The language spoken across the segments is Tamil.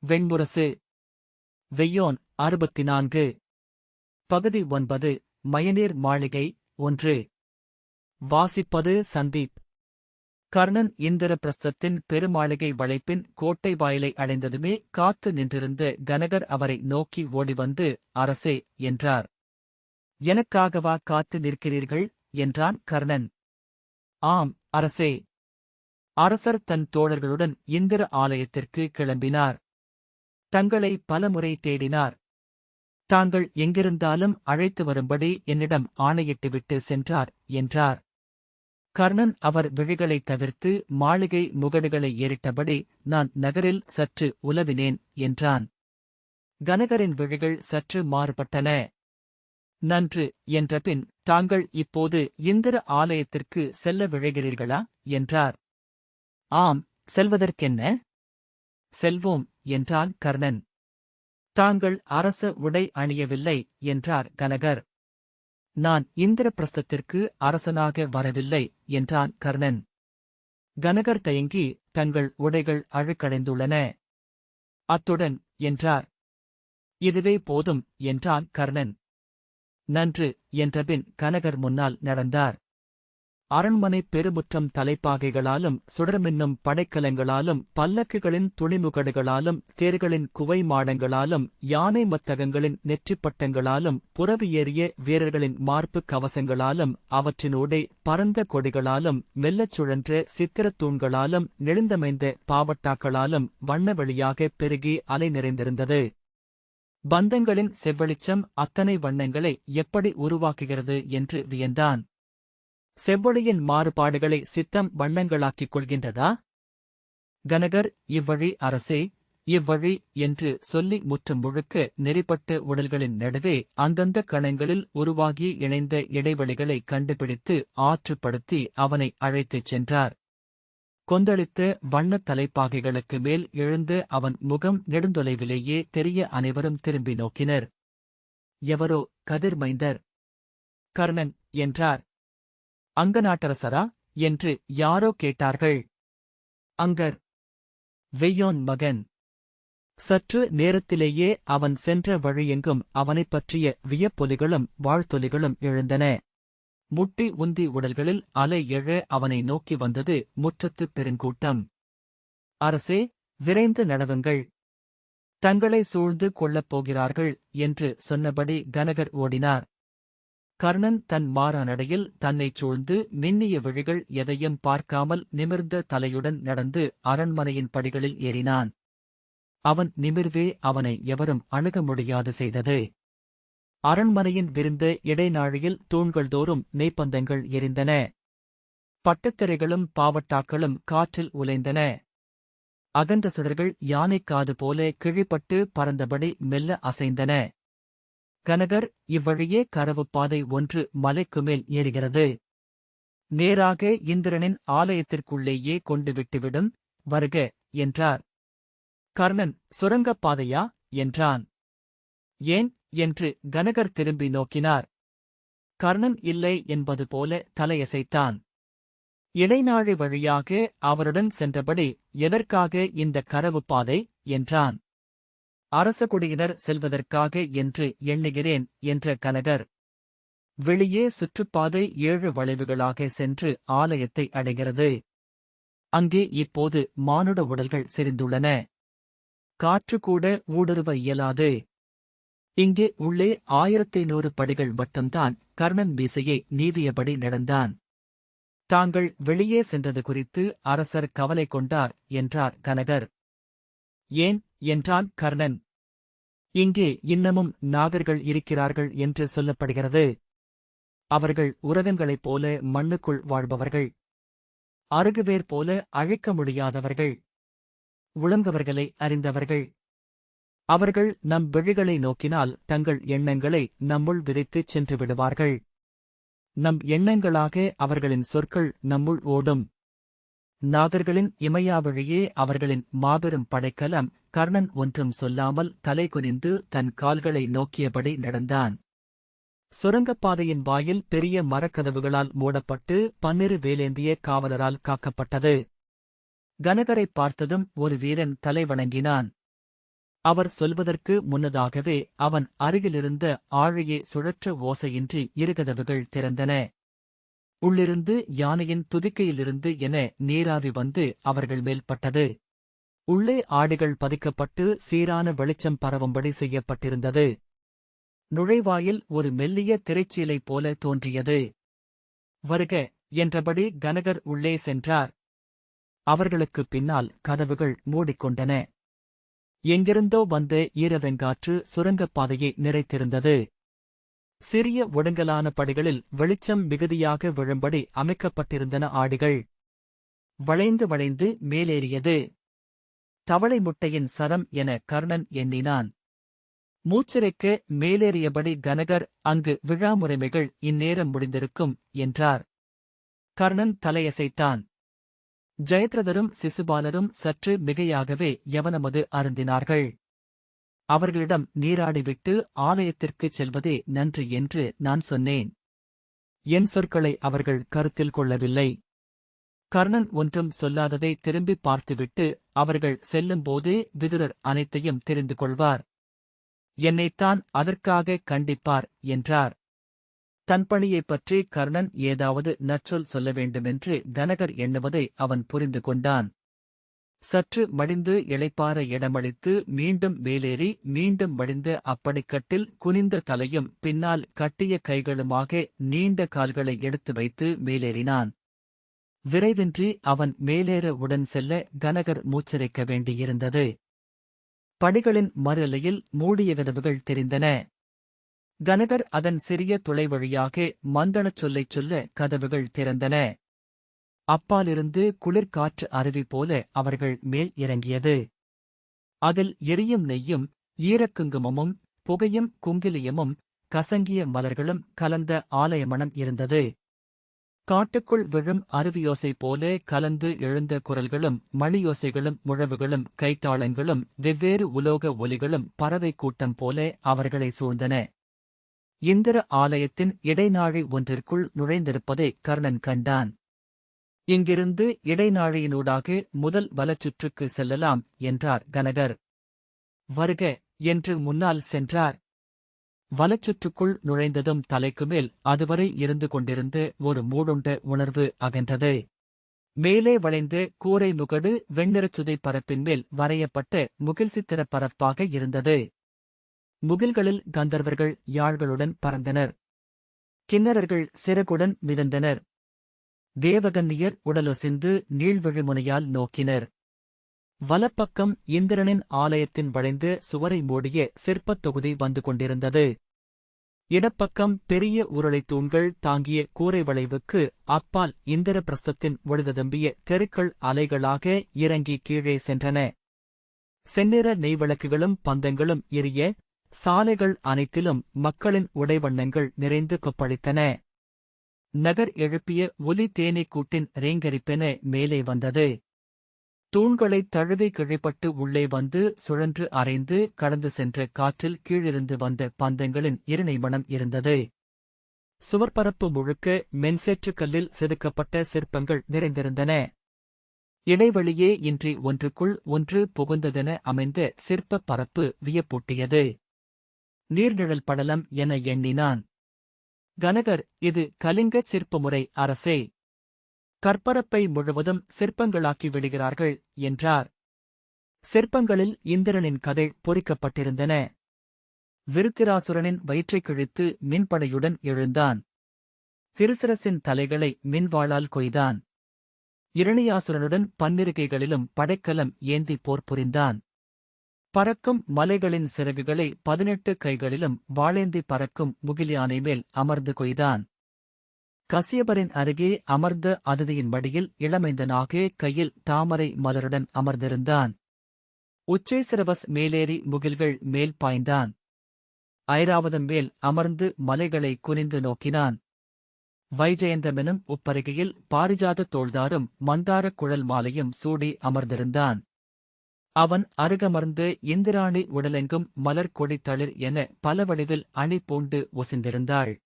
வெண்முரசு. வெய்யோன் 64. பகுதி 9. மயனீர் மாளிகை 1. வாசிப்பது சந்தீப். கர்ணன் இந்திரபிரஸ்தத்தின் பெருமாளிகை வளைப்பின் கோட்டை வாயிலை அடைந்ததுமே காத்து நின்றிருந்த கனகர் அவரை நோக்கி ஓடிவந்து, அரசே என்றார். எனக்காகவா காத்து நிற்கிறீர்கள் என்றான் கர்ணன். ஆம் அரசே. அரசர் தன் தோழர்களுடன் இந்திர ஆலயத்திற்கு கிளம்பினார். தங்களை பலமுறை தேடினார். தாங்கள் எங்கிருந்தாலும் அழைத்து வரும்படி என்னிடம் ஆணையிட்டுவிட்டு சென்றார் என்றார். கர்ணன் அவர் விழிகளை தவிர்த்து மாளிகை முகடுகளை ஏறிட்டபடி, நான் நகரில் சற்று உலவினேன் என்றான். கனகரின் விழிகள் சற்று மாறுபட்டன. நன்று என்றபின், தாங்கள் இப்போது இந்திர ஆலயத்திற்கு செல்ல விழைகிறீர்களா என்றார். ஆம், செல்வதற்கென்ன? செல்வோம் என்றான் கர்ணன். தாங்கள் அரச உடை அணியவில்லை என்றார் கனகர். நான் இந்திரபிரஸ்தத்திற்கு அரசனாக வரவில்லை என்றான் கர்ணன். கனகர் தயங்கி, தங்கள் உடைகள் அழுக்கடைந்துள்ளன. அத்துடன் என்றார். இதுவே போதும் என்றான் கர்ணன். நன்று என்றபின் கனகர் முன்னால் நடந்தார். அரண்மனை பெருமுற்றம் தலைப்பாகைகளாலும் சுடர்மின்னும் படைக்கலங்களாலும் பல்லக்குகளின் துணிமுகடுகளாலும் தேர்களின் குவை மாடங்களாலும் யானை மத்தகங்களின் நெற்றிப்பட்டங்களாலும் புறவியேறிய வீரர்களின் மார்புக் கவசங்களாலும் அவற்றினூடே பரந்த கொடிகளாலும் மெல்லச் சுழன்ற சித்திரத் தூண்களாலும் நெளிந்தமைந்த பாவட்டாக்களாலும் வண்ணவெளியாக பெருகி அலை நிறைந்திருந்தது. பந்தங்களின் செவ்வெளிச்சம் அத்தனை வண்ணங்களை எப்படி உருவாக்குகிறது என்று வியந்தான். செவ்வொளியின் மாறுபாடுகளை சித்தம் வண்ணங்களாக்கிக் கொள்கின்றதா? கனகர், இவ்வழி அரசே, இவ்வழி என்று சொல்லி முற்றம் முழுக்க நெறிப்பட்ட உடல்களின் நடுவே அந்தந்த கணங்களில் உருவாகி இணைந்த இடைவெளிகளை கண்டுபிடித்து ஆற்றுப்படுத்தி அவனை அழைத்துச் சென்றார். கொந்தளித்த வண்ணத் தலைப்பாகைகளுக்கு மேல் எழுந்து அவன் முகம் நெடுந்தொலைவிலேயே தெரிய அனைவரும் திரும்பி நோக்கினர். எவரோ கதிர்மைந்தர். கர்ணன் என்றார். அங்கநாட்டரசரா என்று யாரோ கேட்டார்கள். அங்கர். வெய்யோன் மகன். சற்று நேரத்திலேயே அவன் சென்ற வழியெங்கும் அவனைப் பற்றிய வியப்பொலிகளும் வாழ்த்தொலிகளும் எழுந்தன. முட்டி உந்தி உடல்களில் அலை எழ அவனை நோக்கி வந்தது முற்றத்துப் பெருங்கூட்டம். அரசே, விரைந்து நடவுங்கள். தங்களை சூழ்ந்து கொள்ளப் போகிறார்கள் என்று சொன்னபடி கனகர் ஓடினார். கர்ணன் தன் மாறானடையில் தன்னைச் சூழ்ந்து மின்னிய விழிகள் எதையும் பார்க்காமல் நிமிர்ந்த தலையுடன் நடந்து அரண்மனையின் படிகளில் ஏறினான். அவன் நிமிர்வே அவனை எவரும் அணுக முடியாது செய்தது. அரண்மனையின் விரிந்த இடைநாழியில் தூண்கள் தோறும் நெய்ப்பந்தங்கள் எரிந்தன. பட்டுத்திரைகளும் பாவட்டாக்களும் காற்றில் உலைந்தன. அகன்ற சுடர்கள் யானைக்காது போல கிழிப்பட்டு பறந்தபடி மெல்ல அசைந்தன. கனகர், இவ்வழியே கரவுப்பாதை ஒன்று மலைக்குமேல் ஏறுகிறது. நேராக இந்திரனின் ஆலயத்திற்குள்ளேயே கொண்டு விட்டுவிடும், வருக என்றார். கர்ணன், சுரங்கப்பாதையா என்றான். ஏன் என்று கனகர் திரும்பி நோக்கினார். கர்ணன் இல்லை என்பது போல தலையசைத்தான். இடைநாழி வழியாக அவருடன் சென்றபடி, எதற்காக இந்த கரவுப்பாதை என்றான். அரசகுடியினர் செல்வதற்காக என்று எண்ணுகிறேன் என்ற கனகர். வெளியே சுற்றுப்பாதை 7 வளைவுகளாக சென்று ஆலயத்தை அடைகிறது. அங்கே இப்போது மானுட உடல்கள் செறிந்துள்ளன. காற்று கூட ஊடுருவ இயலாது. இங்கே உள்ளே 1500 படிகள் மட்டும்தான். கர்ணன் மீசையை நீவியபடி நடந்தான். தாங்கள் வெளியே சென்றது குறித்து அரசர் கவலை கொண்டார் என்றார் கனகர். ஏன் என்றான் கர்ணன். இங்கே இன்னமும் நாகர்கள் இருக்கிறார்கள் என்று சொல்லப்படுகிறது. அவர்கள் உரகங்களைப் போல மண்ணுக்குள் வாழ்பவர்கள். அருகுவேர் போல அழிக்க முடியாதவர்கள். உழங்கவர்களை அறிந்தவர்கள். அவர்கள் நம் விழிகளை நோக்கினால் தங்கள் எண்ணங்களை நம்முள் விதைத்துச் சென்று விடுவார்கள். நம் எண்ணங்களாக அவர்களின் சொற்கள் நம்முள் ஓடும். நாகர்களின் இமையாவழியே அவர்களின் மாபெரும் படைக்கலம். கர்ணன் ஒன்றும் சொல்லாமல் தலைகுனிந்து தன் கால்களை நோக்கியபடி நடந்தான். சுரங்கப்பாதையின் வாயில் பெரிய மரக்கதவுகளால் மூடப்பட்டு 12 வேலேந்திய காவலரால் காக்கப்பட்டது. கனகரைப் பார்த்ததும் ஒரு வீரன் தலை வணங்கினான். அவர் சொல்வதற்கு முன்னதாகவே அவன் அருகிலிருந்த ஆழியை சுழற்ற ஓசையின்றி இருகதவுகள் திறந்தன. உள்ளிருந்து யானையின் துதிக்கையிலிருந்து என நீராவி வந்து அவர்கள் மேல் பட்டது. உள்ளே ஆடைகள் பதிக்கப்பட்டு சீரான வெளிச்சம் பரவும்படி செய்யப்பட்டிருந்தது. நுழைவாயில் ஒரு மெல்லிய திரைச்சீலை போல தோன்றியது. வருக என்றபடி கனகர் உள்ளே சென்றார். அவர்களுக்குப் பின்னால் கதவுகள் மூடிக்கொண்டன. எங்கிருந்தோ வந்த ஈரவெங்காற்று சுரங்கப் பாதையை நிறைத்திருந்தது. சிறிய ஒடுங்கலான படிகளில் வெளிச்சம் மிகுதியாக விழும்படி அமைக்கப்பட்டிருந்தன. ஆடிகள் வளைந்து வளைந்து மேலேறியது. தவளை முட்டையின் சரம் என கர்ணன் எண்ணினான். மூச்சிறைக்க மேலேறியபடி கனகர் அங்கு விழாமுறைமைகள் இந்நேரம் முடிந்திருக்கும் என்றார். கர்ணன் தலையசைத்தான். ஜெயத்ரதரும் சிசுபாலரும் சற்று மிகையாகவே யவனமது அருந்தினார்கள். அவர்களிடம் நீராடிவிட்டு ஆலயத்திற்குச் செல்வதே நன்று என்று நான் சொன்னேன். என் சொற்களை அவர்கள் கருத்தில் கொள்ளவில்லை. கர்ணன் ஒன்றும் சொல்லாததை திரும்பிப் பார்த்துவிட்டு அவர்கள் செல்லும்போதே விதுரர் அனைத்தையும் தெரிந்து கொள்வார். என்னைத்தான் அதற்காக கண்டிப்பார் என்றார். தன் பணியைப் பற்றி கர்ணன் ஏதாவது நற்றொல் சொல்ல வேண்டுமென்று கனகர் எண்ணுவதை அவன் புரிந்து கொண்டான். சற்று மடிந்து இளைப்பாற இடமளித்து மீண்டும் மேலேறி மீண்டும் மடிந்த அப்படிக்கட்டில் குனிந்த தலையும் பின்னால் கட்டிய கைகளுமாக நீண்ட கால்களை எடுத்து வைத்து மேலேறினான். விரைவின்றி அவன் மேலேற உடன் செல்ல கனகர் மூச்சிறைக்க வேண்டியிருந்தது. படிகளின் மறுஎல்லையில் மூடிய கதவுகள் தெரிந்தன. கனகர் அதன் சிறிய துளை வழியாக மந்தனச் சொல்லைச் சொல்ல கதவுகள் திறந்தன. அப்பாலிருந்து குளிர்காற்று அருவி போல அவர்கள் மேல் இறங்கியது. அதில் எரியும் நெய்யும் ஈரக்குங்குமமும் புகையும் குங்கிலியமும் கசங்கிய மலர்களும் கலந்த ஆலயமணம் இருந்தது. காட்டுக்குள் விழும் அருவியோசை போல கலந்து எழுந்த குரல்களும் மணியோசைகளும் முழவுகளும் கைத்தாளங்களும் வெவ்வேறு உலோக ஒலிகளும் பறவை கூட்டம் போல அவர்களை சூழ்ந்தன. இந்திர ஆலயத்தின் இடைநாழி ஒன்றிற்குள் நுழைந்திருப்பதை கர்ணன் கண்டான். இங்கிருந்து இடைநாழியினூடாக முதல் வலச்சுற்றுக்கு செல்லலாம் என்றார் கனகர். வருக என்று முன்னால் சென்றார். வலச்சுற்றுக்குள் நுழைந்ததும் தலைக்குமேல் அதுவரை இருந்து கொண்டிருந்த ஒரு மூடுண்ட உணர்வு அகன்றது. மேலே வளைந்த கூரை முகடு வெண்ணிறச்சுதை பரப்பின்மேல் வரையப்பட்ட முகில்சித்திர பரப்பாக இருந்தது. முகில்களில் கந்தர்வர்கள் யாழ்களுடன் பறந்தனர். கிண்ணறர்கள் சிறகுடன் மிதந்தனர். தேவகன்னியர் உடலொசிந்து நீள்விழிமுனையால் நோக்கினர். வலப்பக்கம் இந்திரனின் ஆலயத்தின் வளைந்து சுவரை மூடிய சிற்பத் தொகுதி வந்து கொண்டிருந்தது. இடப்பக்கம் பெரிய உருளைத் தூண்கள் தாங்கிய கூரை வளைவுக்கு அப்பால் இந்திர பிரஸ்தத்தின் ஒளிததும்பிய தெருக்கள் அலைகளாக இறங்கி கீழே சென்றன. செந்நிற நெய்விளக்குகளும் பந்தங்களும் எரிய சாலைகள் அனைத்திலும் மக்களின் உடைவண்ணங்கள் நிறைந்து கொப்பளித்தன. நகர் எழுப்பிய ஒலி தேனீக்கூட்டின் ரேங்கரிப்பென மேலே வந்தது. தூண்களைத் தழுவி கிழிப்பட்டு உள்ளே வந்து சுழன்று அரைந்து கடந்து சென்ற காற்றில் கீழிருந்து வந்த பந்தங்களின் இருணை மணம் இருந்தது. சுவர்பரப்பு முழுக்க மென்சேற்றுக்கல்லில் செதுக்கப்பட்ட சிற்பங்கள் நிறைந்திருந்தன. இடைவெளியே இன்றி ஒன்றுக்குள் ஒன்று புகுந்ததென அமைந்த சிற்பப் பரப்பு வியப்பூட்டியது. நீர்நிழல் படலம் என எண்ணினான் கனகர். இது கலிங்கச் சிற்பமுறை அரசே. கற்பரப்பை முழுவதும் சிற்பங்களாக்கி விடுகிறார்கள் என்றார். சிற்பங்களில் இந்திரனின் கதை பொறிக்கப்பட்டிருந்தன. விருத்திராசுரனின் வயிற்றைக் கிழித்து மின்படையுடன் எழுந்தான். திருசிரசின் தலைகளை மின்வாளால் கொய்தான். இரணியாசுரனுடன் பன்னிருகைகளிலும் படைக்கலம் ஏந்தி போர் புரிந்தான். பறக்கும் மலைகளின் சிறகுகளை 18 கைகளிலும் வாளேந்தி பறக்கும் முகில்யானை மேல் அமர்ந்து கொய்தான். கசியபரின் அருகே அமர்ந்த அதிதியின் மடியில் இளமைந்தனாக கையில் தாமரை மலருடன் அமர்ந்திருந்தான். உச்சேசிரவஸ் மேலேறி முகில்கள் மேல் பாய்ந்தான். ஐராவதம் மேல் அமர்ந்து மலைகளை குனிந்து நோக்கினான். வைஜெயந்தமெனும் உப்பருகையில் பாரிஜாத தோள்தாரும் மந்தாரக் குழல் மாலையும் சூடி அமர்ந்திருந்தான். அவன் அருகமர்ந்து இந்திராணி உடலெங்கும் மலர் கொடி தளிர் என பல வடிவில் அணி பூண்டு ஒசிந்திருந்தாள்.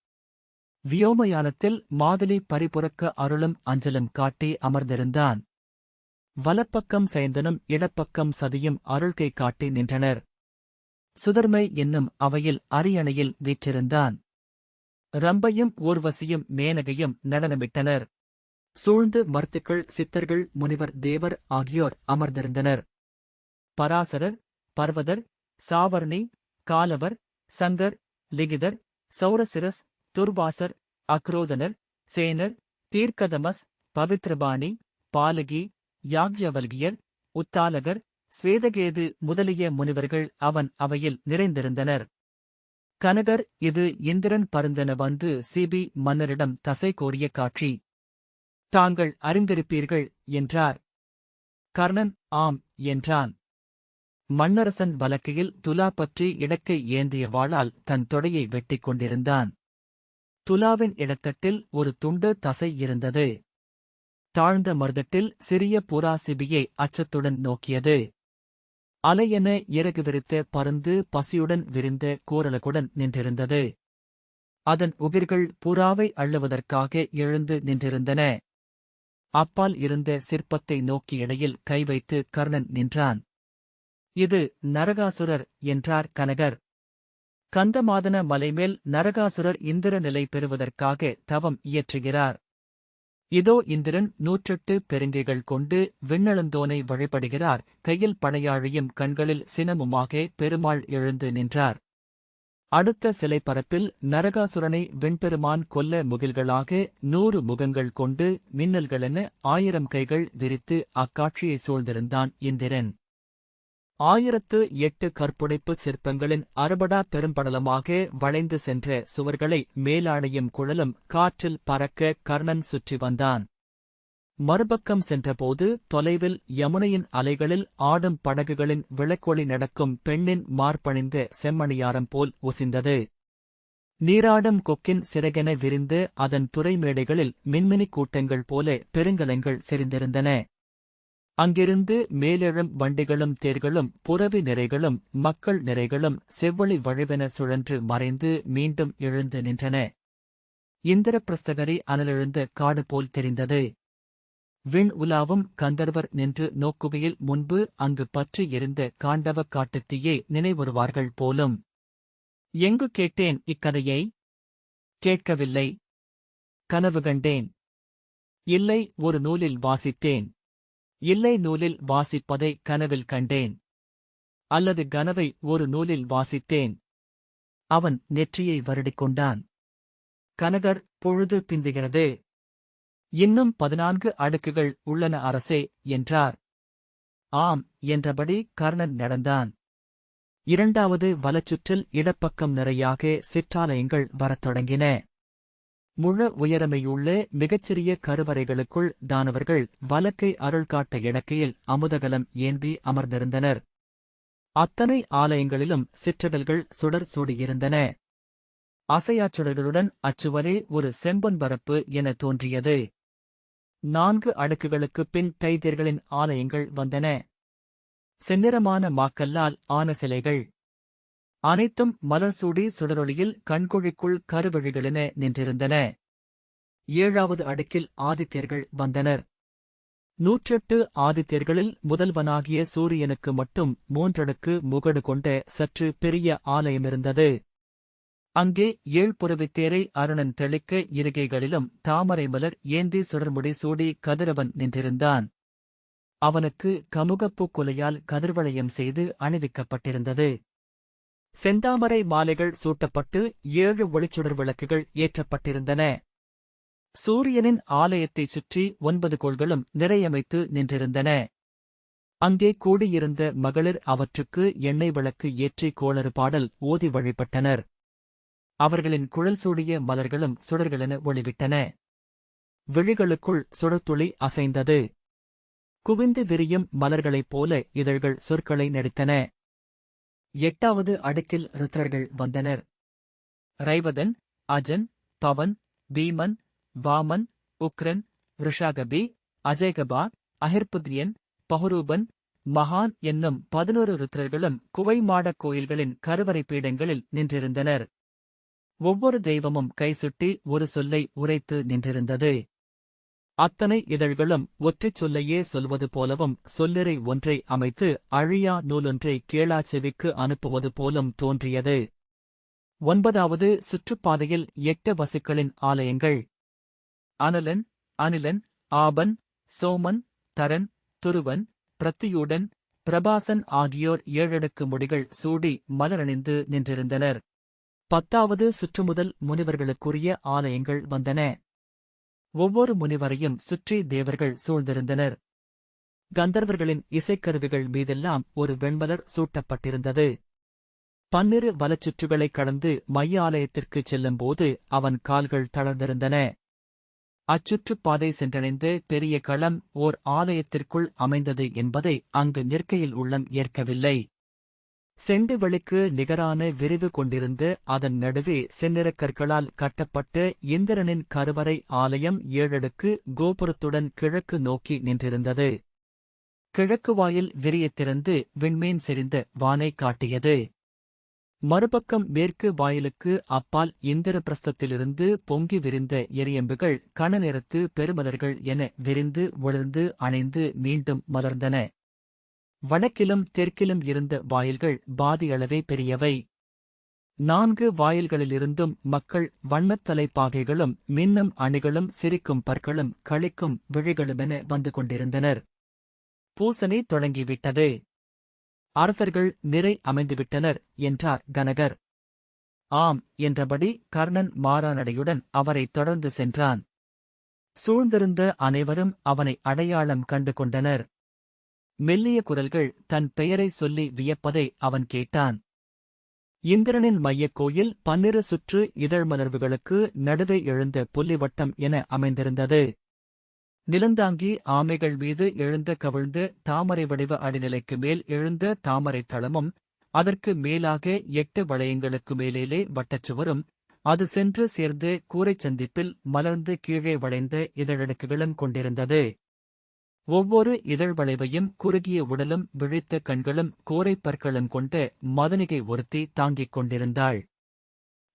வியோமயானத்தில் மாதுளி பரிபுறக்க அருளும் அஞ்சலும் காட்டி அமர்ந்திருந்தான். வலப்பக்கம் சயந்தனும் இடப்பக்கம் சதியும் அருள்கை காட்டி நின்றனர். சுதர்மை என்னும் அவையில் அரியணையில் வீற்றிருந்தான். ரம்பையும் ஊர்வசியும் மேனகையும் நடனமிட்டனர். சூழ்ந்து மர்த்துக்கள், சித்தர்கள், முனிவர், தேவர் ஆகியோர் அமர்ந்திருந்தனர். பராசரர், பர்வதர், சாவர்ணி, காலவர், சங்கர், லிகிதர், சௌரசிரஸ், துர்வாசர், அக்ரோதனர், சேனர், தீர்க்கதமஸ், பவித்ரபாணி, பாலகி, யாக்ஞவல்கியர், உத்தாலகர், ஸ்வேதகேது முதலிய முனிவர்கள் அவன் அவையில் நிறைந்திருந்தனர். கனகர் இது இந்திரன் பருந்தென வந்து சிபி மன்னரிடம் தசை கோரிய காட்சி. தாங்கள் அறிந்திருப்பீர்கள் என்றார். கர்ணன் ஆம் என்றான். மன்னரசன் வலக்கையில் துலா பற்றி இடக்கை ஏந்திய வாளால் தன் தொடையை வெட்டிக் கொண்டிருந்தான். துலாவின் இடத்தட்டில் ஒரு துண்டு தசை இருந்தது. தாழ்ந்த மருதட்டில் சிறிய புறா சிபியை அச்சத்துடன் நோக்கியது. அலையென இறகு விரித்த பருந்து பசியுடன் விரிந்த கூரலகுடன் நின்றிருந்தது. அதன் உகிர்கள் புறாவை அள்ளுவதற்காக எழுந்து நின்றிருந்தன. அப்பால் இருந்த சிற்பத்தை நோக்கி இடையில் கை வைத்து கர்ணன் நின்றான். இது நரகாசுரர் என்றார் கனகர். கந்தமாதன மலைமேல் நரகாசுரர் இந்திர நிலை பெறுவதற்காக தவம் இயற்றுகிறார். இதோ இந்திரன் 108 பெருங்கைகள் கொண்டு விண்ணளந்தோனை வழிபடுகிறார். கையில் படையாழியும் கண்களில் சினமுமாக பெருமாள் எழுந்து நின்றார். அடுத்த சிலைப்பரப்பில் நரகாசுரனை வெண்பெருமான் கொல்ல முகில்களாக 100 முகங்கள் கொண்டு மின்னல்களென 1000 கைகள் விரித்து அக்காட்சியை சூழ்ந்திருந்தான் இந்திரன். 1008 கற்புடைப்பு சிற்பங்களின் அறுபடா பெரும்படலமாக வளைந்து சென்ற சுவர்களை மேலாடையும் குழலும் காற்றில் பறக்க கர்ணன் சுற்றி வந்தான். மறுபக்கம் சென்றபோது தொலைவில் யமுனையின் அலைகளில் ஆடும் படகுகளின் விளக்கொளி நடக்கும் பெண்ணின் மார்பணிந்த செம்மணியாரம் போல் உசிந்தது. நீராடும் கொக்கின் சிறகென விரிந்து அதன் துறைமேடைகளில் மின்மினிக் கூட்டங்கள் போல பெருங்கலங்கள் செறிந்திருந்தன. அங்கிருந்து மேலெழும் வண்டிகளும் தேர்களும் புரவி நிறைகளும் மக்கள் நிறைகளும் செவ்வழி வழிவென சுழன்று மறைந்து மீண்டும் எழுந்து நின்றன. இந்திரபிரஸ்தகரி அனலெழுந்த காடு போல் தெரிந்தது. விண் உலாவும் கந்தர்வர் நின்று நோக்குகையில் முன்பு அங்கு பற்றி எரிந்த காண்டவக் காட்டுத்தீயை நினைவுறுவார்கள் போலும். எங்கு கேட்டேன் இக்கதையை? கேட்கவில்லை. கனவு கண்டேன். இல்லை, ஒரு நூலில் வாசித்தேன். இல்லை, நூலில் வாசிப்பதை கனவில் கண்டேன். அல்லது கனவை ஒரு நூலில் வாசித்தேன். அவன் நெற்றியை வருடிக் கொண்டான். கனகர் பொழுது பிந்துகிறது. இன்னும் 14 அடுக்குகள் உள்ளன அரசே என்றார். ஆம் என்றபடி கர்ணன் நடந்தான். 2வது வலச்சுற்றில் இடப்பக்கம் நிறையாக சிற்றாலயங்கள் வரத் தொடங்கின. முழ உயரமையுள்ள மிகச்சிறிய கருவறைகளுக்குள் தானவர்கள் வலக்கை அருள் காட்ட இடக்கையில் அமுதகலம் ஏந்தி அமர்ந்திருந்தனர். அத்தனை ஆலயங்களிலும் சிற்றடல்கள் சுடர் சூடியிருந்தன. அசையாச்சுடர்களுடன் அச்சுவரே ஒரு செம்பொன் வரப்பு என தோன்றியது. 4 அடுக்குகளுக்குப் பின் தைத்தியர்களின் ஆலயங்கள் வந்தன. செந்நிறமான மாக்கல்லால் ஆன சிலைகள் அனைத்தும் மலர் சூடி சுடரொளியில் கண்குழிக்குள் கருவழிகளென நின்றிருந்தன. 7வது அடுக்கில் ஆதித்யர்கள் வந்தனர். 108 ஆதித்யர்களில் முதல்வனாகிய சூரியனுக்கு மட்டும் 3 அடுக்கு முகடு கொண்ட சற்று பெரிய ஆலயமிருந்தது. அங்கே 7 புறவித்தேரை அருணன் தெளிக்க இருகைகளிலும் தாமரை மலர் ஏந்தி சுடர்முடி சூடி கதிரவன் நின்றிருந்தான். அவனுக்கு கமுகப்பூ குலையால் கதிர்வளையம் செய்து அணிவிக்கப்பட்டிருந்தது. செந்தாமரை மாலைகள் சூட்டப்பட்டு 7 ஒளிச்சுடர் விளக்குகள் ஏற்றப்பட்டிருந்தன. சூரியனின் ஆலயத்தைச் சுற்றி 9 கோள்களும் நிறையமைத்து நின்றிருந்தன. அங்கே கூடியிருந்த மகளிர் அவற்றுக்கு எண்ணெய் விளக்கு ஏற்றி கோளறு பாடல் ஓதி வழிபட்டனர். அவர்களின் குழல் சூடிய மலர்களும் சுடர்களென ஒளிவிட்டன. விழிகளுக்குள் சுடர்த்துளி அசைந்தது. குவிந்து விரியும் மலர்களைப் போல இதழ்கள் சொற்களை நடித்தன. 8வது அடுக்கில் ருத்ரர்கள் வந்தனர். ரைவதன், அஜன், பவன், பீமன், வாமன், உக்ரன், ரிஷாகபி, அஜய்கபா, அஹிர்புத்ரியன், பஹுரூபன், மகான் என்னும் 11 ருத்ரர்களும் குவைமாடக் கோயில்களின் கருவறை பீடங்களில் நின்றிருந்தனர். ஒவ்வொரு தெய்வமும் கைசுட்டி ஒரு சொல்லை உரைத்து நின்றிருந்தது. அத்தனை இதழ்களும் ஒற்றைச் சொல்லையே சொல்வது போலவும் சொல்லிறை ஒன்றை அமைத்து அழியா நூலொன்றை கேளாச் செவிக்கு அனுப்புவது போலும் தோன்றியது. 9வது சுற்றுப்பாதையில் 8 வசுக்களின் ஆலயங்கள். அனலன், அனிலன், ஆபன், சோமன், தரன், துருவன், பிரத்தியூடன், பிரபாசன் ஆகியோர் 7 முடிகள் சூடி மலரணிந்து நின்றிருந்தனர். 10வது சுற்றுமுதல் முனிவர்களுக்குரிய ஆலயங்கள் வந்தன. ஒவ்வொரு முனிவரையும் சுற்றி தேவர்கள் சூழ்ந்திருந்தனர். கந்தர்வர்களின் இசைக்கருவிகள் மீதெல்லாம் ஒரு வெண்மலர் சூட்டப்பட்டிருந்தது. 12 வலச்சுற்றுகளைக் கடந்து மைய ஆலயத்திற்குச் செல்லும்போது அவன் கால்கள் தளர்ந்திருந்தன. அச்சுற்றுப்பாதை சென்றடைந்து பெரிய களம் ஓர் ஆலயத்திற்குள் அமைந்தது என்பதை அங்கு நிற்கையில் உள்ளம் ஏற்கவில்லை. செண்டு வெளிக்கு நிகரான விரிவு கொண்டிருந்து அதன் நடுவே செந்நிறக் கற்களால் கட்டப்பட்ட இந்திரனின் கருவறை ஆலயம் 7 அடுக்கு கோபுரத்துடன் கிழக்கு நோக்கி நின்றிருந்தது. கிழக்கு வாயில் விரியத் திறந்து விண்மீன் செறிந்த வானை காட்டியது. மறுபக்கம் மேற்கு வாயிலுக்கு அப்பால் இந்திரபிரஸ்தத்திலிருந்து பொங்கி விரிந்த எரியம்புகள் கணநிறத்து பெருமலர்கள் என விரிந்து ஒளிர்ந்து அணைந்து மீண்டும் மலர்ந்தன. வடக்கிலும் தெற்கிலும் இருந்த வாயில்கள் பாதியளவே பெரியவை. 4 வாயில்களிலிருந்தும் மக்கள் வண்ணத் தலைப்பாகைகளும் மின்னும் அணிகளும் சிரிக்கும் பற்களும் களிக்கும் விழிகளுமென வந்து கொண்டிருந்தனர். பூசனை தொடங்கிவிட்டது. அரசர்கள் நிறை அமைந்துவிட்டனர் என்றார் கனகர். ஆம் என்றபடி கர்ணன் மாறானடையுடன் அவரைத் தொடர்ந்து சென்றான். சூழ்ந்திருந்த அனைவரும் அவனை அடையாளம் கண்டு கொண்டனர். மெல்லிய குரல்கள் தன் பெயரை சொல்லி வியப்பதை அவன் கேட்டான். இந்திரனின் மையக் கோயில் 12 சுற்று இதழ்மலர்வுகளுக்கு நடுவே எழுந்த புள்ளிவட்டம் என அமைந்திருந்தது. நிலந்தாங்கி ஆமைகள் மீது எழுந்த கவிழ்ந்த தாமரை வடிவ அடிநிலைக்கு மேல் எழுந்த தாமரைத் தளமும், அதற்கு மேலாக 8 வளையங்களுக்கு மேலேலே வட்டச்சுவரும், அது சென்று சேர்ந்து கூரைச் சந்திப்பில் மலர்ந்து கீழே வளைந்த இதழடுக்குகளும் கொண்டிருந்தது. ஒவ்வொரு இதழ் வளைவையும் குறுகிய உடலும் விழித்த கண்களும் கோரைப் பற்களும் கொண்ட மதனிகை ஒருத்தி தாங்கிக் கொண்டிருந்தாள்.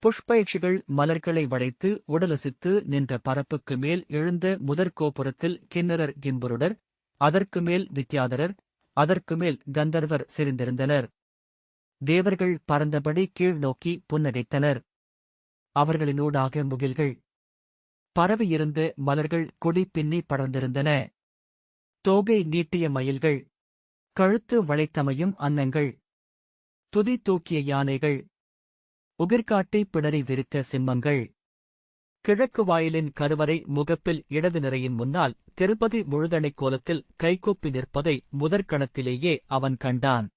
புஷ்பயட்சிகள் மலர்களை வளைத்து உடலசித்து நின்ற பரப்புக்கு மேல் எழுந்த முதற்கோபுரத்தில் கிண்ணரர் கிம்புருடர், அதற்கு மேல் வித்யாதரர், அதற்கு மேல் கந்தர்வர் செறிந்திருந்தனர். தேவர்கள் பறந்தபடி கீழ் நோக்கி புன்னகைத்தனர். அவர்களினூடாக முகில்கள் பரவியிருந்த மலர்கள் கொடி பின்னி படர்ந்திருந்தன. தோகை நீட்டிய மயில்கள், கழுத்து வளைத்தமையும் அன்னங்கள், துதி தூக்கிய யானைகள், உகிர்காட்டி பிணறி விரித்த சிம்மங்கள். கிழக்கு வாயிலின் கருவறை முகப்பில் இடது நிறையின் முன்னால் திருப்பதி முழுதணைக் கோலத்தில் கைகூப்பி நிற்பதை முதற்கணத்திலேயே அவன் கண்டான்.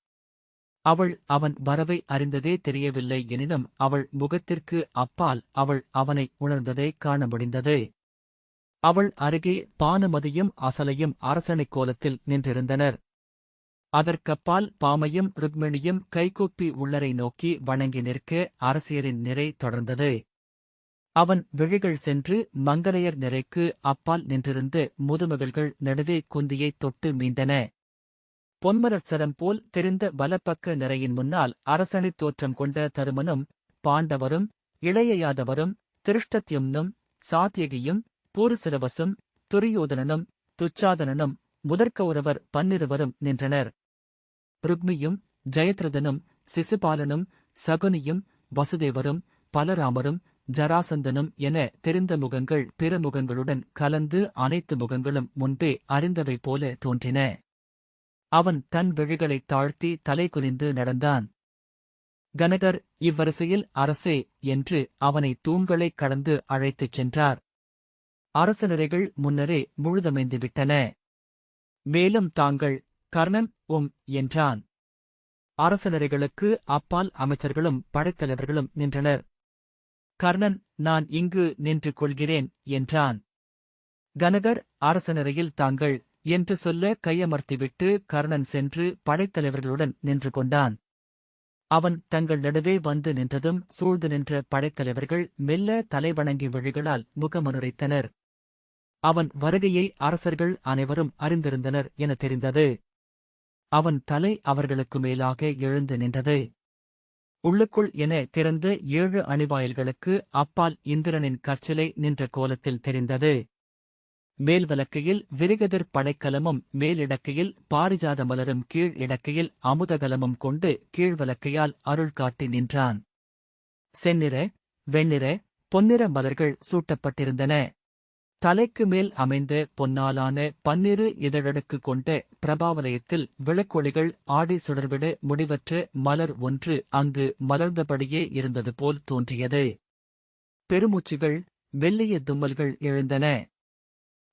அவள் அவன் வரவை அறிந்ததே தெரியவில்லை. எனினும் அவள் முகத்திற்கு அப்பால் அவள் அவனை உணர்ந்ததை காண முடிந்தது. அவள் அருகே பானுமதியும் அசலையும் அரசணைக் கோலத்தில் நின்றிருந்தனர். அதற்கப்பால் பாமையும் ருக்மிணியும் கைகூப்பி உள்ளரை நோக்கி வணங்கி நிற்க அரசியரின் நிறை தொடர்ந்தது. அவன் விழிகள் சென்று மங்கலையர் நிறைக்கு அப்பால் நின்றிருந்த முதுமகள்கள் நடுவே குந்தியைத் தொட்டு மீண்டன. பொன்மலர் சரம் போல் தெரிந்த வலப்பக்க நிறையின் முன்னால் அரசணித் தோற்றம் கொண்ட தருமனும் பாண்டவரும் இளைய யாதவரும் திருஷ்டத்யும்னும் சாத்யகியும் பூருசிரவசும் துரியோதனனும் துச்சாதனனும் முதற்கௌரவர் 12 நின்றனர். ருக்மியும் ஜெயத்ரதனும் சிசுபாலனும் சகுனியும் வசுதேவரும் பலராமரும் ஜராசந்தனும் என தெரிந்த முகங்கள் பிற முகங்களுடன் கலந்து அனைத்து முகங்களும் முன்பே அறிந்தவை போல தோன்றின. அவன் தன் விழிகளைத் தாழ்த்தி தலை குனிந்து நடந்தான். கனகர் இவ்வரிசையில் அரசே என்று அவனை தூண்களைக் கடந்து அழைத்துச் சென்றார். அரசநிரைகள் முன்னரே முழுதமைந்துவிட்டன. மேலும் தாங்கள் கர்ணன் என்றான். அரசநிரைகளுக்கு அப்பால் அமைச்சர்களும் படைத்தலைவர்களும் நின்றனர். கர்ணன் நான் இங்கு நின்று கொள்கிறேன் என்றான். கனகர் அரசநிரையில் தாங்கள் என்று சொல்ல கையமர்த்திவிட்டு கர்ணன் சென்று படைத்தலைவர்களுடன் நின்று கொண்டான். அவன் தங்கள் நடுவே வந்து நின்றதும் சூழ்ந்து நின்ற படைத்தலைவர்கள் மெல்ல தலைவணங்கி விழிகளால் முகமனுரைத்தனர். அவன் வருகையை அரசர்கள் அனைவரும் அறிந்திருந்தனர் என தெரிந்தது. அவன் தலை அவர்களுக்கு மேலாக எழுந்து நின்றது. உள்ளுக்குள் என திறந்த 7 அணிவாயில்களுக்கு அப்பால் இந்திரனின் கற்சிலை நின்ற கோலத்தில் தெரிந்தது. மேல் விளக்கையில் விரிகதிர் படைக்கலமும் மேலிடக்கையில் பாரிஜாத மலரும் கீழ் இடக்கையில் அமுதகலமும் கொண்டு கீழ் விளக்கையால் அருள் காட்டி நின்றான். செந்நிற, வெண்ணிற, பொன்னிற மலர்கள் சூட்டப்பட்டிருந்தன. தலைக்கு மேல் அமைந்த பொன்னாலான பன்னிரு இதழடுக்கு கொண்ட பிரபாவலயத்தில் விளக்கொளிகள் ஆடி சுடர்விட முடிவற்ற மலர் ஒன்று அங்கு மலர்ந்தபடியே இருந்தது போல் தோன்றியது. பெருமூச்சுகள், வெள்ளிய தும்மல்கள் எழுந்தன.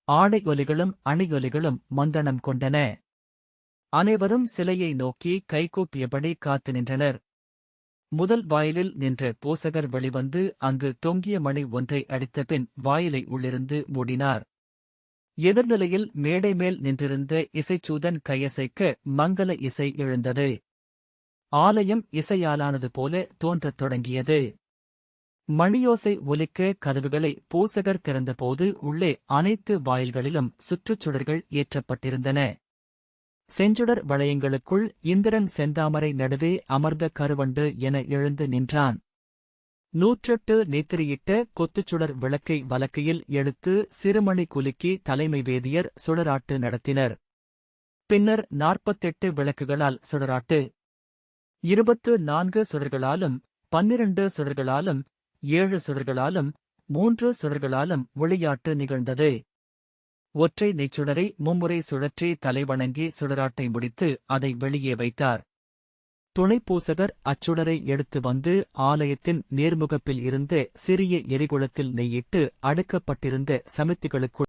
ஆடை ஒலிகளும் அணியொலிகளும் மந்தனம் கொண்டன. அனைவரும் சிலையை நோக்கி கைகூப்பியபடி காத்து நின்றனர். முதல் வாயிலில் நின்ற பூசகர் வெளிவந்து அங்கு தொங்கிய மணி ஒன்றை அடித்தபின் வாயிலை உள்ளிருந்து மூடினார். எதிர்நிலையில் மேடை மேல் நின்றிருந்த இசைச்சூதன் கையசைக்க மங்கள இசை எழுந்தது. ஆலயம் இசையாலானது போல தோன்றத் தொடங்கியது. மணியோசை ஒலிக்க கதவுகளை பூசகர் திறந்தபோது உள்ளே அனைத்து வாயில்களிலும் சுற்றுச்சுடர்கள் ஏற்றப்பட்டிருந்தன. செஞ்சுடர் வளையங்களுக்குள் இந்திரன் செந்தாமரை நடுவே அமர்ந்த கருவண்டு என எழுந்து நின்றான். 108 நேத்திரியிட்ட கொத்துச்சுடர் விளக்கை வலக்கையில் எடுத்து சிறுமணி குலுக்கி தலைமை வேதியர் சுடராட்டு நடத்தினர். பின்னர் 48 விளக்குகளால் சுடராட்டு, 24 சுடர்களாலும் 12 சுடர்களாலும் 7 சுடர்களாலும் 3 சுடர்களாலும் ஒளியாட்டு நிகழ்ந்தது. ஒற்றை நெய்ச்சுடரை மும்முறை சுழற்றி தலைவணங்கி சுடராட்டை முடித்து அதை வெளியே வைத்தார். துணைப்பூசகர் அச்சுடரை எடுத்து வந்து ஆலயத்தின் நேர்முகப்பில் இருந்த சிறிய எரிகுளத்தில் நெய்யிட்டு அடுக்கப்பட்டிருந்த சமித்திகளுக்குள்